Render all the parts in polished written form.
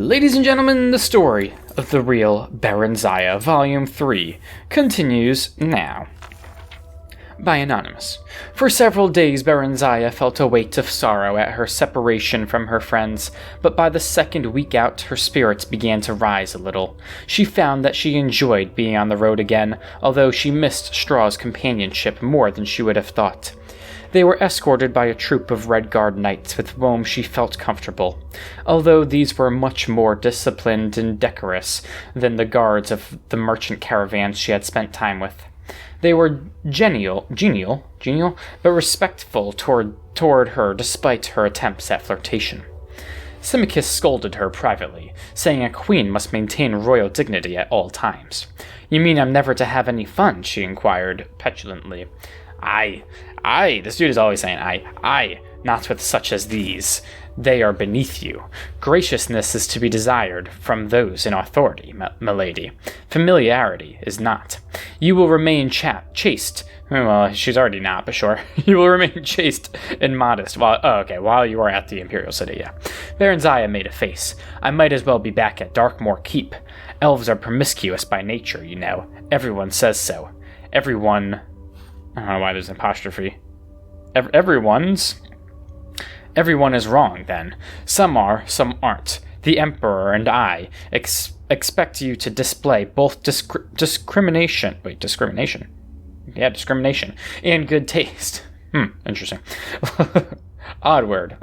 Ladies and gentlemen, the story of the Real Barenziah, Volume 3, continues now. By Anonymous. For several days, Barenziah felt a weight of sorrow at her separation from her friends, but by the second week out, her spirits began to rise a little. She found that she enjoyed being on the road again, although she missed Straw's companionship more than she would have thought. They were escorted by a troop of Red Guard knights with whom she felt comfortable, although these were much more disciplined and decorous than the guards of the merchant caravans she had spent time with. They were genial, but respectful toward her despite her attempts at flirtation. Symmachus scolded her privately, saying a queen must maintain royal dignity at all times. "You mean I'm never to have any fun?" she inquired petulantly. Aye, this dude is always saying aye, not with such as these. They are beneath you. Graciousness is to be desired from those in authority, milady. Familiarity is not. You will remain chaste. Well, she's already not, but sure. You will remain chaste and modest while you are at the Imperial City, yeah. Barenziah made a face. I might as well be back at Darkmoor Keep. Elves are promiscuous by nature, you know. Everyone says so. Everyone... I don't know why there's an apostrophe. Everyone is wrong, then. Some are, some aren't. The Emperor and I expect you to display both discrimination. Discrimination. And good taste. Interesting. Odd word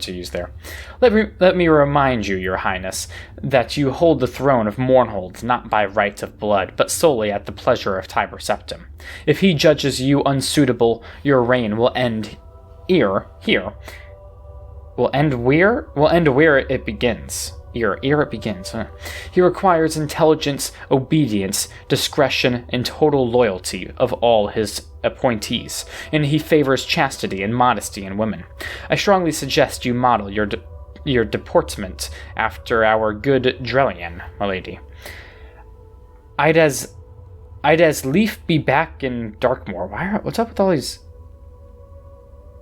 to use there. Let me remind you, Your Highness, that you hold the throne of Mournhold not by right of blood, but solely at the pleasure of Tiber Septim. If he judges you unsuitable, your reign will end here. Will end where it begins. Ere it begins. He requires intelligence, obedience, discretion, and total loyalty of all his appointees, and he favors chastity and modesty in women. I strongly suggest you model your deportment after our good Drellian, my lady. I'd as lief be back in Darkmoor. What's up with all these?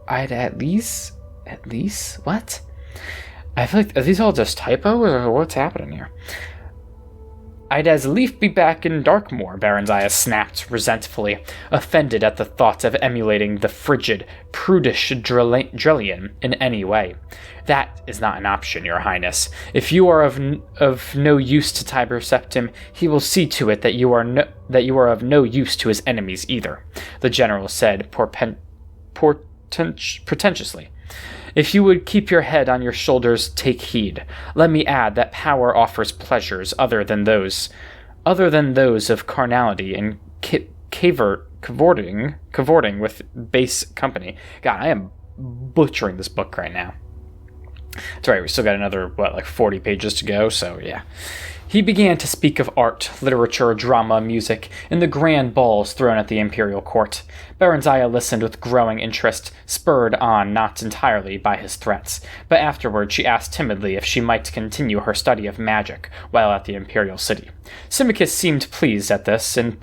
At least? What? I feel like, are these all just typos, or what's happening here? I'd as lief be back in Darkmoor, Barenziah snapped resentfully, offended at the thought of emulating the frigid, prudish Drellian in any way. That is not an option, Your Highness. If you are of no use to Tiber Septim, he will see to it that you are of no use to his enemies either, the general said pretentiously. If you would keep your head on your shoulders, take heed. Let me add that power offers pleasures other than those of carnality and cavorting with base company. God, I am butchering this book right now. It's alright, we still got another, 40 pages to go, so yeah. He began to speak of art, literature, drama, music, and the grand balls thrown at the imperial court. Barenziah listened with growing interest, spurred on not entirely by his threats, but afterward she asked timidly if she might continue her study of magic while at the imperial city. Symmachus seemed pleased at this and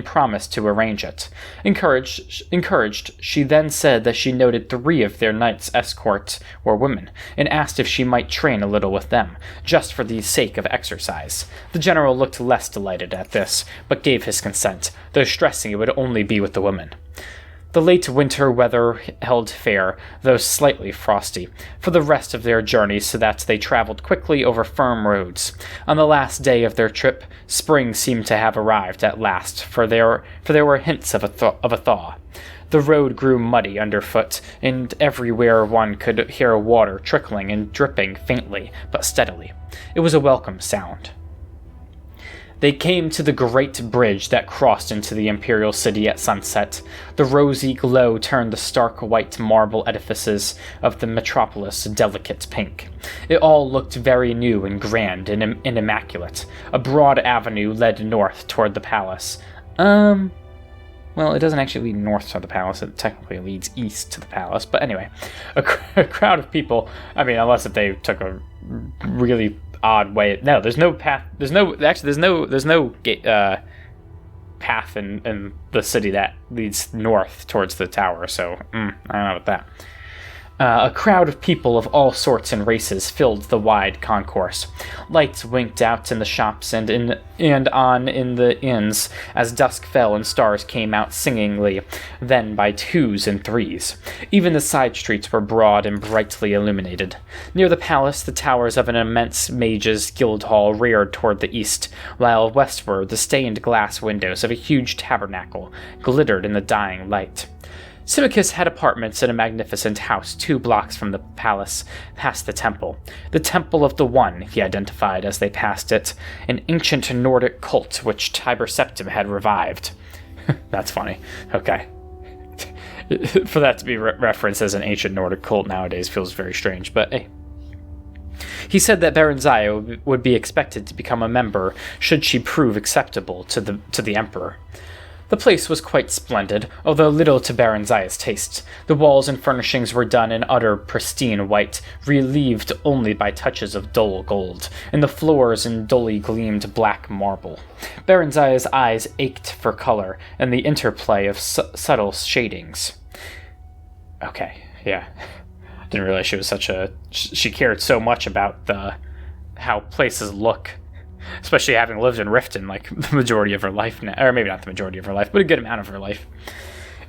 promised to arrange it. Encouraged, she then said that she noted 3 of their knights' escort were women, and asked if she might train a little with them, just for the sake of exercise. The general looked less delighted at this, but gave his consent, though stressing it would only be with the women. The late winter weather held fair, though slightly frosty, for the rest of their journey, so that they traveled quickly over firm roads. On the last day of their trip, spring seemed to have arrived at last, for there were hints of a thaw. The road grew muddy underfoot, and everywhere one could hear water trickling and dripping faintly, but steadily. It was a welcome sound. They came to the great bridge that crossed into the imperial city at sunset. The rosy glow turned the stark white marble edifices of the metropolis a delicate pink. It all looked very new and grand and immaculate. A broad avenue led north toward the palace. Well, it doesn't actually lead north to the palace. It technically leads east to the palace. But anyway, a crowd of people, unless if they took a really odd way. No, there's no path. There's no path in the city that leads north towards the tower. So I don't know about that. A crowd of people of all sorts and races filled the wide concourse. Lights winked out in the shops and on in the inns as dusk fell and stars came out singingly, then by twos and threes. Even the side streets were broad and brightly illuminated. Near the palace, the towers of an immense mage's guild hall reared toward the east, while westward the stained glass windows of a huge tabernacle glittered in the dying light. Symmachus had apartments in a magnificent house 2 blocks from the palace, past the temple. The Temple of the One, he identified as they passed it, an ancient Nordic cult which Tiber Septim had revived. That's funny. Okay. For that to be referenced as an ancient Nordic cult nowadays feels very strange, but hey. He said that Barenziah would be expected to become a member should she prove acceptable to the emperor. The place was quite splendid, although little to Barenziah's taste. The walls and furnishings were done in utter pristine white, relieved only by touches of dull gold, and the floors in dully gleamed black marble. Barenziah's eyes ached for color and the interplay of subtle shadings. Okay, yeah. Didn't realize she cared so much about how places look. Especially having lived in Riften like the majority of her life now. Or maybe not the majority of her life, but a good amount of her life.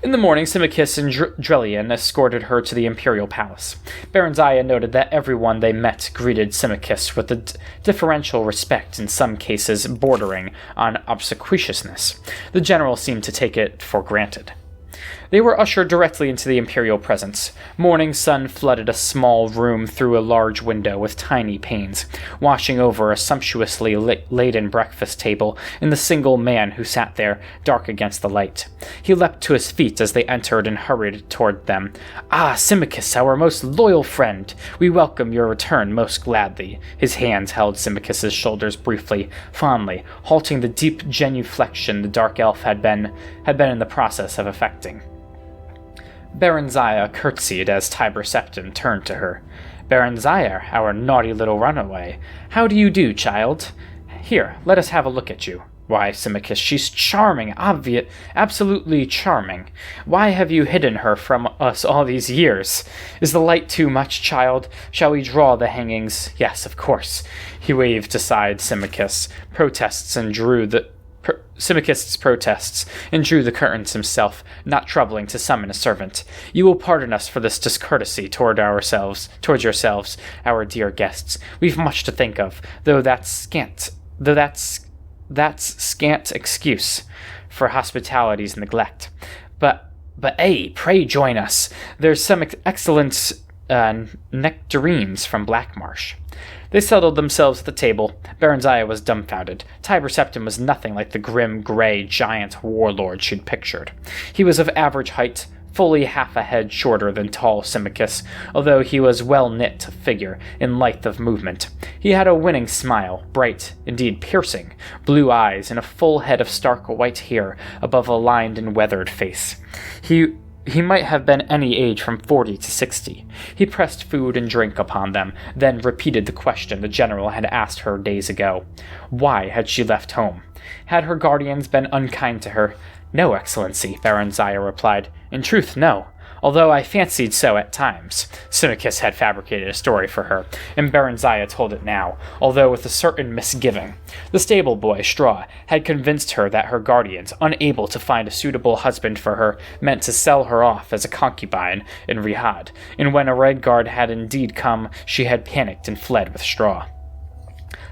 In the morning, Symmachus and Drelian escorted her to the imperial palace. Barenziah noted that everyone they met greeted Symmachus with a differential respect, in some cases bordering on obsequiousness. The general seemed to take it for granted. They were ushered directly into the imperial presence. Morning sun flooded a small room through a large window with tiny panes, washing over a sumptuously laden breakfast table and the single man who sat there, dark against the light. He leapt to his feet as they entered and hurried toward them. "Ah, Symmachus, our most loyal friend! We welcome your return most gladly." His hands held Symmachus's shoulders briefly, fondly, halting the deep genuflection the dark elf had been in the process of effecting. Barenziah curtsied as Tiber Septim turned to her. "Barenziah, our naughty little runaway. How do you do, child? Here, let us have a look at you. Why, Symmachus, she's charming, absolutely charming. Why have you hidden her from us all these years? Is the light too much, child? Shall we draw the hangings? Yes, of course." He waved aside Symmachus' protests and drew the curtains himself, not troubling to summon a servant. "You will pardon us for this discourtesy towards yourselves, our dear guests. We've much to think of, though that's scant excuse for hospitality's neglect. But pray join us. There's some excellent nectarines from Blackmarsh." They settled themselves at the table. Barenziah was dumbfounded. Tiber Septim was nothing like the grim, grey, giant warlord she'd pictured. He was of average height, fully half a head shorter than tall Symmachus, although he was well-knit of figure and lithe of movement. He had a winning smile, bright, indeed piercing, blue eyes, and a full head of stark white hair above a lined and weathered face. He might have been any age from 40 to 60. He pressed food and drink upon them, then repeated the question the general had asked her days ago. Why had she left home? Had her guardians been unkind to her? "No, Excellency," Barenziah replied. "In truth, no. Although I fancied so at times." Symmachus had fabricated a story for her, and Barenziah told it now, although with a certain misgiving. The stable boy, Straw, had convinced her that her guardians, unable to find a suitable husband for her, meant to sell her off as a concubine in Rihad, and when a red guard had indeed come, she had panicked and fled with Straw.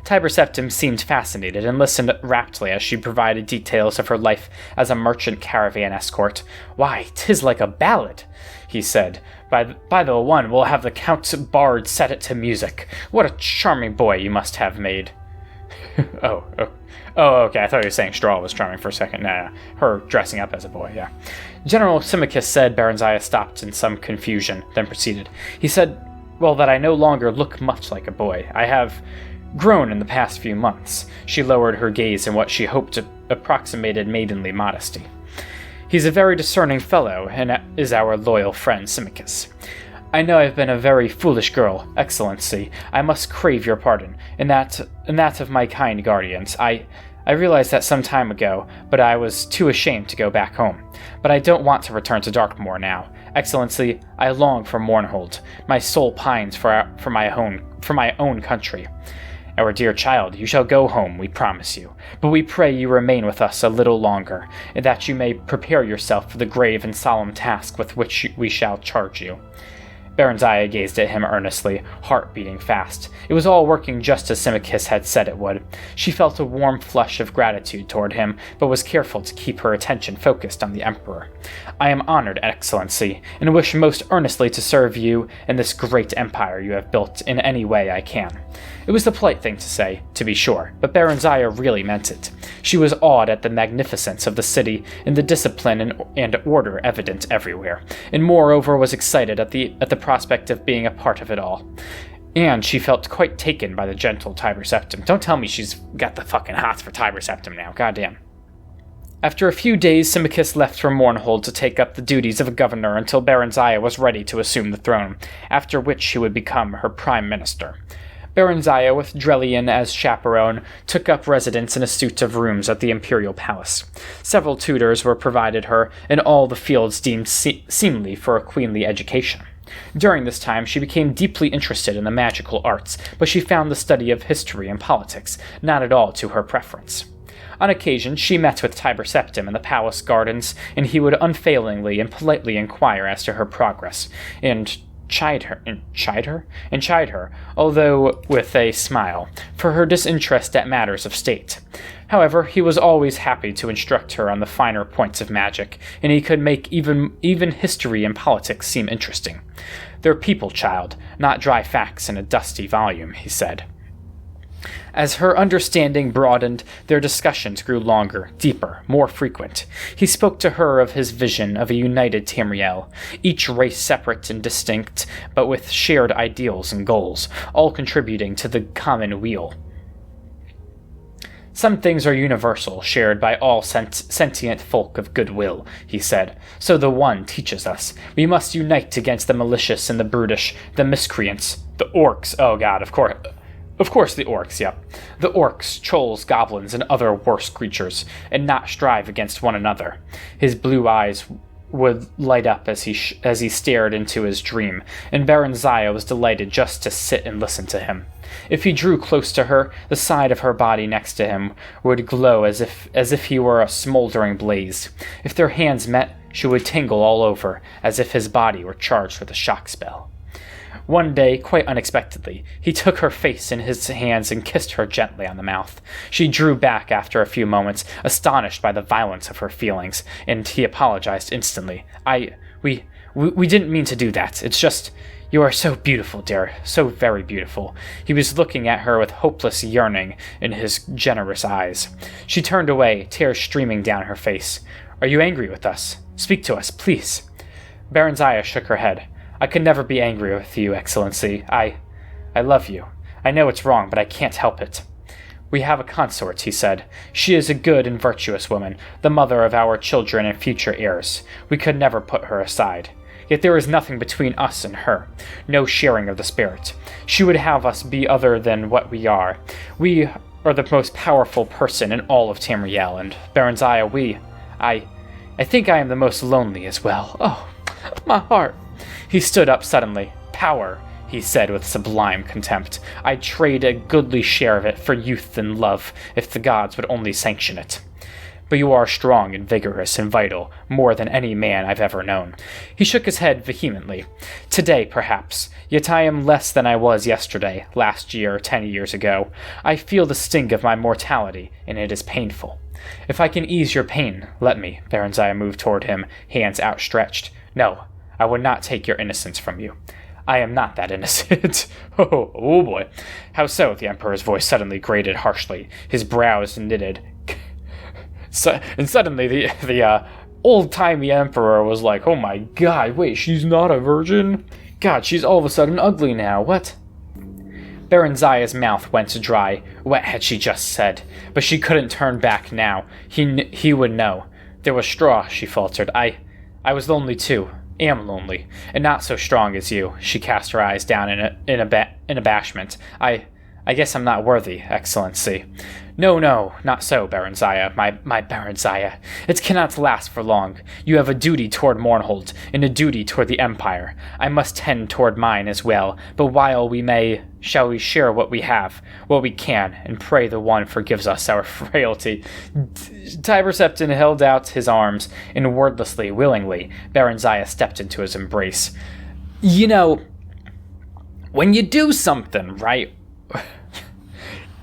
Tiber Septim seemed fascinated and listened raptly as she provided details of her life as a merchant caravan escort. "Why, 'tis like a ballad," he said. By the one, we'll have the Count's bard set it to music. What a charming boy you must have made." Oh, okay, I thought you were saying Straw was charming for a second. No, her dressing up as a boy, yeah. General Symmachus said. Barenziah stopped in some confusion, then proceeded. He said, "Well, that I no longer look much like a boy. I have grown in the past few months." She lowered her gaze in what she hoped approximated maidenly modesty. "He's a very discerning fellow, and is our loyal friend Symmachus. I know I've been a very foolish girl, Excellency. I must crave your pardon, and that of my kind guardians. I realized that some time ago, but I was too ashamed to go back home. But I don't want to return to Darkmoor now. Excellency, I long for Mournhold. My soul pines for my own country. Our dear child, you shall go home, we promise you. But we pray you remain with us a little longer, and that you may prepare yourself for the grave and solemn task with which we shall charge you. Barenziah gazed at him earnestly, heart beating fast. It was all working just as Symmachus had said it would. She felt a warm flush of gratitude toward him, but was careful to keep her attention focused on the Emperor. I am honored, Excellency, and wish most earnestly to serve you and this great empire you have built in any way I can. It was the polite thing to say, to be sure, but Barenziah really meant it. She was awed at the magnificence of the city and the discipline and order evident everywhere, and moreover was excited at the prospect of being a part of it all. And she felt quite taken by the gentle Tiber Septim. Don't tell me she's got the fucking hots for Tiber Septim now, goddamn. After a few days, Symmachus left for Mournhold to take up the duties of a governor until Barenziah was ready to assume the throne, after which he would become her prime minister. Barenziah, with Drelian as chaperone, took up residence in a suite of rooms at the imperial palace. Several tutors were provided her, and all the fields deemed seemly for a queenly education. During this time, she became deeply interested in the magical arts, but she found the study of history and politics not at all to her preference. On occasion, she met with Tiber Septim in the palace gardens, and he would unfailingly and politely inquire as to her progress, and chide her, although with a smile, for her disinterest at matters of state. However, he was always happy to instruct her on the finer points of magic, and he could make even history and politics seem interesting. They're people, child, not dry facts in a dusty volume, he said. As her understanding broadened, their discussions grew longer, deeper, more frequent. He spoke to her of his vision of a united Tamriel, each race separate and distinct, but with shared ideals and goals, all contributing to the common weal. Some things are universal, shared by all sentient folk of goodwill, he said. So the one teaches us. We must unite against the malicious and the brutish, the miscreants, the orcs, oh god, of course. Of course, the orcs, yep. The orcs, trolls, goblins, and other worse creatures, and not strive against one another. His blue eyes would light up as he stared into his dream, and Barenziah was delighted just to sit and listen to him. If he drew close to her, the side of her body next to him would glow as if he were a smoldering blaze. If their hands met, she would tingle all over, as if his body were charged with a shock spell. One day, quite unexpectedly, he took her face in his hands and kissed her gently on the mouth. She drew back after a few moments, astonished by the violence of her feelings, and he apologized instantly. We didn't mean to do that. It's just, you are so beautiful, dear, so very beautiful. He was looking at her with hopeless yearning in his generous eyes. She turned away, tears streaming down her face. Are you angry with us? Speak to us, please. Barenziah shook her head. I could never be angry with you, Excellency. I love you. I know it's wrong, but I can't help it. We have a consort, he said. She is a good and virtuous woman, the mother of our children and future heirs. We could never put her aside. Yet there is nothing between us and her, no sharing of the spirit. She would have us be other than what we are. We are the most powerful person in all of Tamriel, and Barenziah, I think I am the most lonely as well. Oh, my heart. He stood up suddenly. Power, he said with sublime contempt. I'd trade a goodly share of it for youth and love, if the gods would only sanction it. But you are strong and vigorous and vital, more than any man I've ever known. He shook his head vehemently. Today, perhaps, yet I am less than I was yesterday, last year, 10 years ago. I feel the sting of my mortality, and it is painful. If I can ease your pain, let me. Barenziah moved toward him, hands outstretched. No, I would not take your innocence from you. I am not that innocent. oh boy. How so? The Emperor's voice suddenly grated harshly. His brows knitted. And suddenly the old-timey Emperor was like, oh my god, wait, she's not a virgin? God, she's all of a sudden ugly now, what? Barenziah's mouth went dry. What had she just said? But she couldn't turn back now. He would know. There was straw, she faltered. I was lonely too. Am lonely, and not so strong as you. She cast her eyes down in abashment. I I guess I'm not worthy, Excellency. No, not so, Barenziah, my Barenziah. It cannot last for long. You have a duty toward Mournhold, and a duty toward the Empire. I must tend toward mine as well, but while we may, shall we share what we have, what we can, and pray the one forgives us our frailty. Tiber Septim held out his arms, and wordlessly, willingly, Barenziah stepped into his embrace. You know, when you do something, right?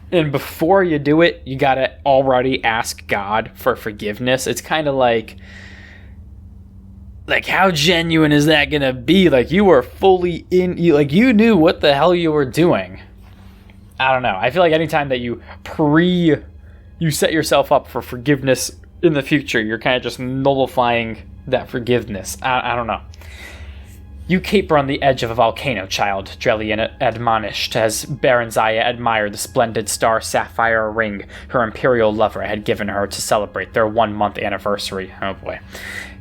And before you do it, you gotta already ask God for forgiveness. It's kind of like how genuine is that gonna be? Like, you were fully you knew what the hell you were doing. I don't know. I feel like anytime that you set yourself up for forgiveness in the future, you're kind of just nullifying that forgiveness. I don't know. You caper on the edge of a volcano, child, Drelian admonished as Barenziah admired the splendid star sapphire ring her imperial lover had given her to celebrate their 1-month anniversary. Oh boy.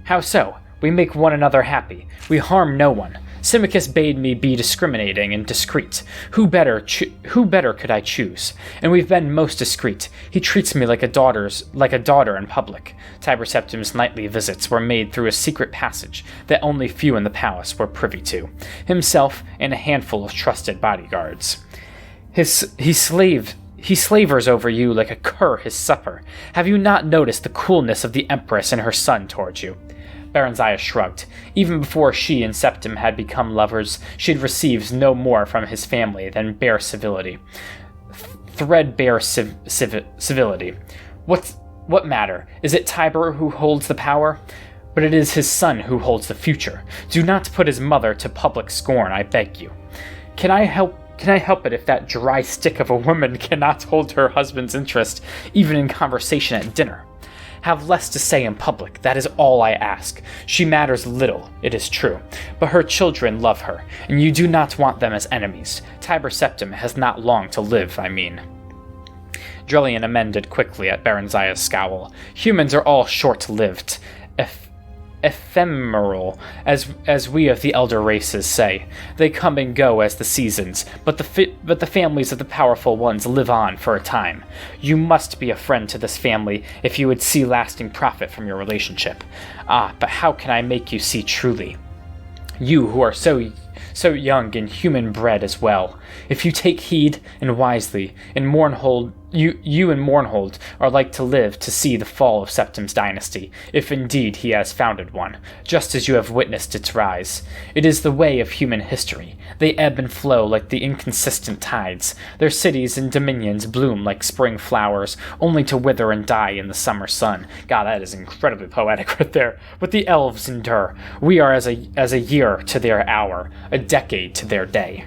How so? We make one another happy. We harm no one. Symmachus bade me be discriminating and discreet. Who better could I choose? And we've been most discreet. He treats me like a daughter in public. Tiber Septim's nightly visits were made through a secret passage that only few in the palace were privy to. Himself and a handful of trusted bodyguards. He slavers over you like a cur his supper. Have you not noticed the coolness of the Empress and her son towards you? Barenziah shrugged. Even before she and Septim had become lovers, she'd received no more from his family than bare civility. Threadbare civility. What matter? Is it Tiber who holds the power? But it is his son who holds the future. Do not put his mother to public scorn, I beg you. Can I help it if that dry stick of a woman cannot hold her husband's interest, even in conversation at dinner? Have less to say in public, that is all I ask. She matters little, it is true, but her children love her, and you do not want them as enemies. Tiber Septim has not long to live, I mean. Drelian amended quickly at Barenziah's scowl. Humans are all short-lived, ephemeral, as we of the elder races say. They come and go as the seasons, but the families of the powerful ones live on for a time. You must be a friend to this family if you would see lasting profit from your relationship. Ah, but how can I make you see truly? You who are so young and human-bred as well. If you take heed and wisely, and Mournhold, you and Mournhold are like to live to see the fall of Septim's dynasty, if indeed he has founded one, just as you have witnessed its rise. It is the way of human history. They ebb and flow like the inconsistent tides. Their cities and dominions bloom like spring flowers, only to wither and die in the summer sun. God, that is incredibly poetic right there. But the elves endure. We are as a year to their hour, a decade to their day.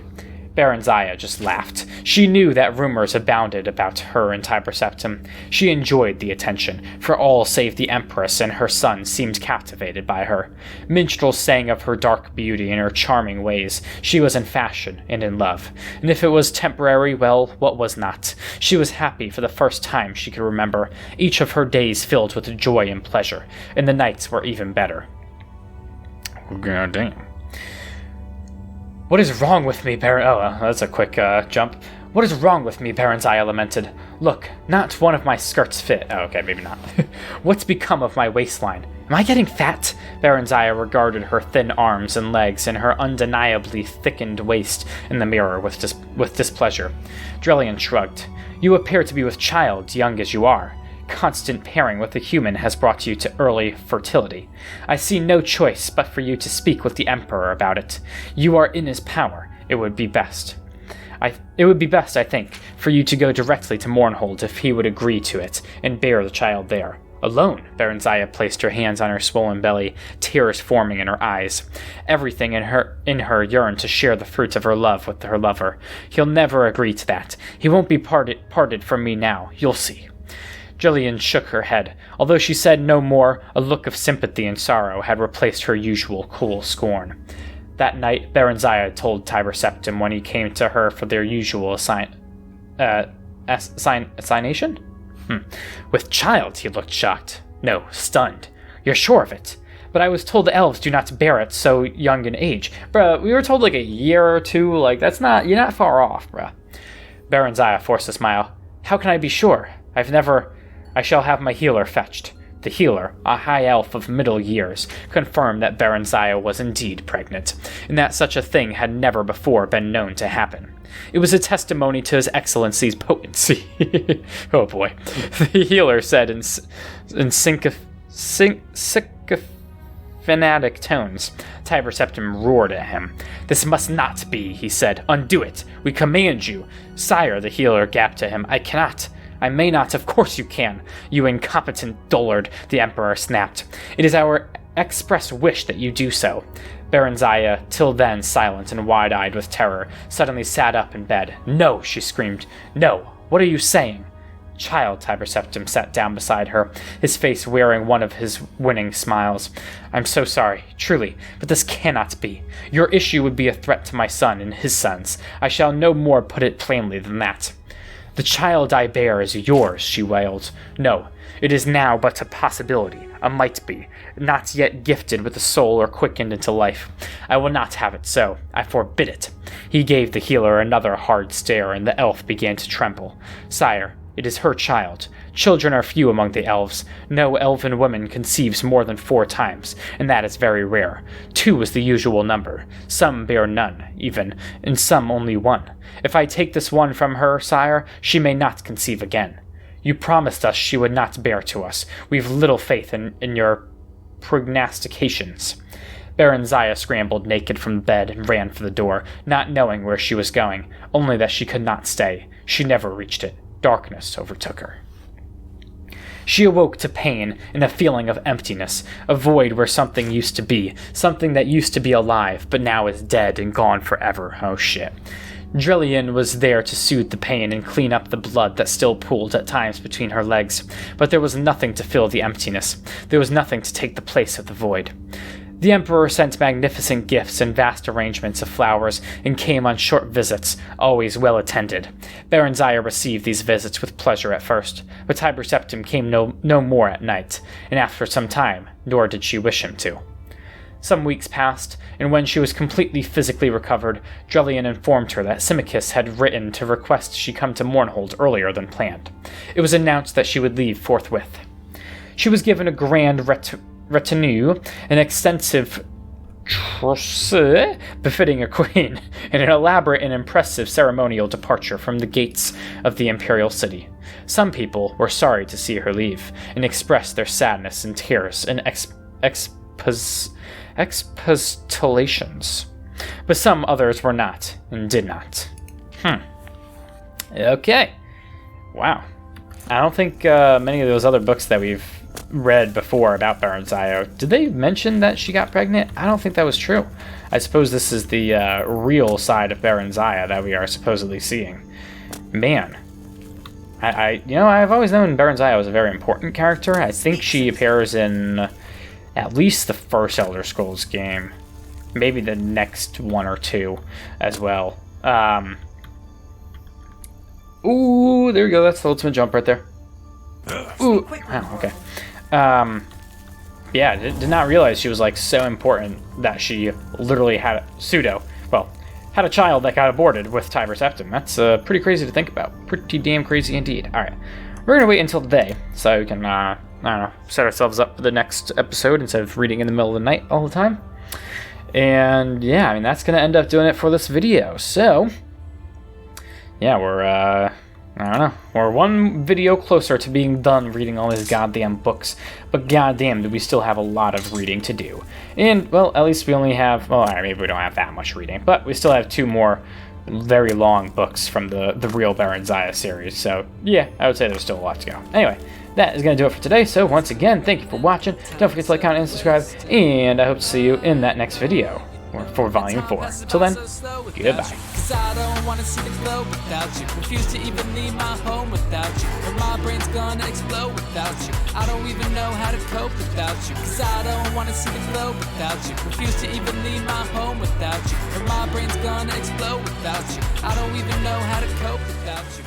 Barenziah just laughed. She knew that rumors abounded about her in Tiber Septim. She enjoyed the attention, for all save the Empress and her son seemed captivated by her. Minstrels sang of her dark beauty and her charming ways. She was in fashion and in love. And if it was temporary, well, what was not? She was happy for the first time she could remember, each of her days filled with joy and pleasure, and the nights were even better. God damn. What is wrong with me, that's a quick jump. What is wrong with me, Barenziah lamented. Look, not one of my skirts fit. Oh, okay, maybe not. What's become of my waistline? Am I getting fat? Barenziah regarded her thin arms and legs and her undeniably thickened waist in the mirror with displeasure. Drelian shrugged. You appear to be with child, young as you are. Constant pairing with a human has brought you to early fertility. I see no choice but for you to speak with the Emperor about it. You are in his power. It would be best, I think, for you to go directly to Mournhold if he would agree to it, and bear the child there. Alone, Barenziah placed her hands on her swollen belly, tears forming in her eyes. Everything in her yearned to share the fruits of her love with her lover. He'll never agree to that. He won't be parted from me now. You'll see. Drelian shook her head. Although she said no more, a look of sympathy and sorrow had replaced her usual cool scorn. That night, Barenziah told Tiber Septim when he came to her for their usual assignation? With child, he looked shocked. No, stunned. You're sure of it? But I was told the elves do not bear it so young in age. Bruh, we were told like a year or two, like that's not, you're not far off, bruh. Barenziah forced a smile. How can I be sure? I shall have my healer fetched. The healer, a high elf of middle years, confirmed that Barenziah was indeed pregnant, and that such a thing had never before been known to happen. It was a testimony to His Excellency's potency. Oh boy. The healer said in sycophantic tones. Tiber Septim roared at him. This must not be, he said. Undo it. We command you. Sire, the healer gaped to him. I cannot. I may not. Of course you can. You incompetent dullard, the Emperor snapped. It is our express wish that you do so. Barenziah, till then silent and wide-eyed with terror, suddenly sat up in bed. No, she screamed. No. What are you saying? Child, Tiber Septim sat down beside her, his face wearing one of his winning smiles. I'm so sorry, truly, but this cannot be. Your issue would be a threat to my son and his sons. I shall no more put it plainly than that. The child I bear is yours, she wailed. No, it is now but a possibility, a might be, not yet gifted with a soul or quickened into life. I will not have it so. I forbid it. He gave the healer another hard stare, and the elf began to tremble. Sire, it is her child. Children are few among the elves. No elven woman conceives more than 4 times, and that is very rare. 2 is the usual number. Some bear none, even, and some only 1. If I take this one from her, sire, she may not conceive again. You promised us she would not bear to us. We've little faith in your prognostications. Barenziah scrambled naked from bed and ran for the door, not knowing where she was going, only that she could not stay. She never reached it. Darkness overtook her. She awoke to pain and a feeling of emptiness, a void where something used to be, something that used to be alive, but now is dead and gone forever. Oh shit. Drellian was there to soothe the pain and clean up the blood that still pooled at times between her legs, but there was nothing to fill the emptiness. There was nothing to take the place of the void. The Emperor sent magnificent gifts and vast arrangements of flowers, and came on short visits, always well attended. Barenziah received these visits with pleasure at first, but Tiber Septim came no more at night, and after some time, nor did she wish him to. Some weeks passed, and when she was completely physically recovered, Drellian informed her that Symmachus had written to request she come to Mournhold earlier than planned. It was announced that she would leave forthwith. She was given a grand retinue, an extensive trousseau befitting a queen, and an elaborate and impressive ceremonial departure from the gates of the imperial city. Some people were sorry to see her leave, and expressed their sadness in tears and expostulations. But some others were not, and did not. Okay. Wow. I don't think many of those other books that we've read before about Barenziah, did they mention that she got pregnant? I don't think that was true. I suppose this is the real side of Barenziah that we are supposedly seeing. Man, I've always known Barenziah was a very important character. I think she appears in at least the first Elder Scrolls game, maybe the next 1 or 2 as well. Ooh, there we go. That's the ultimate jump right there. Ooh, wow, okay. Yeah, did not realize she was like so important that she literally had had a child that got aborted with Tiber Septim. That's pretty crazy to think about. Pretty damn crazy indeed. All right, we're gonna wait until the day so we can I don't know, set ourselves up for the next episode instead of reading in the middle of the night all the time. And yeah, I mean that's gonna end up doing it for this video. So yeah, we're I don't know. We're 1 video closer to being done reading all these goddamn books, but goddamn do we still have a lot of reading to do. And, well, at least we only have, well, maybe we don't have that much reading, but we still have 2 more very long books from the Real Barenziah series, so yeah, I would say there's still a lot to go. Anyway, that is going to do it for today, so once again, thank you for watching. Don't forget to like, comment, and subscribe, and I hope to see you in that next video for Volume 4. Till then, goodbye. I don't wanna see the glow without you. Refuse to even leave my home without you. Or my brain's gonna explode without you. I don't even know how to cope without you. Cause I don't wanna see the glow without you. Refuse to even leave my home without you. Or my brain's gonna explode without you. I don't even know how to cope without you.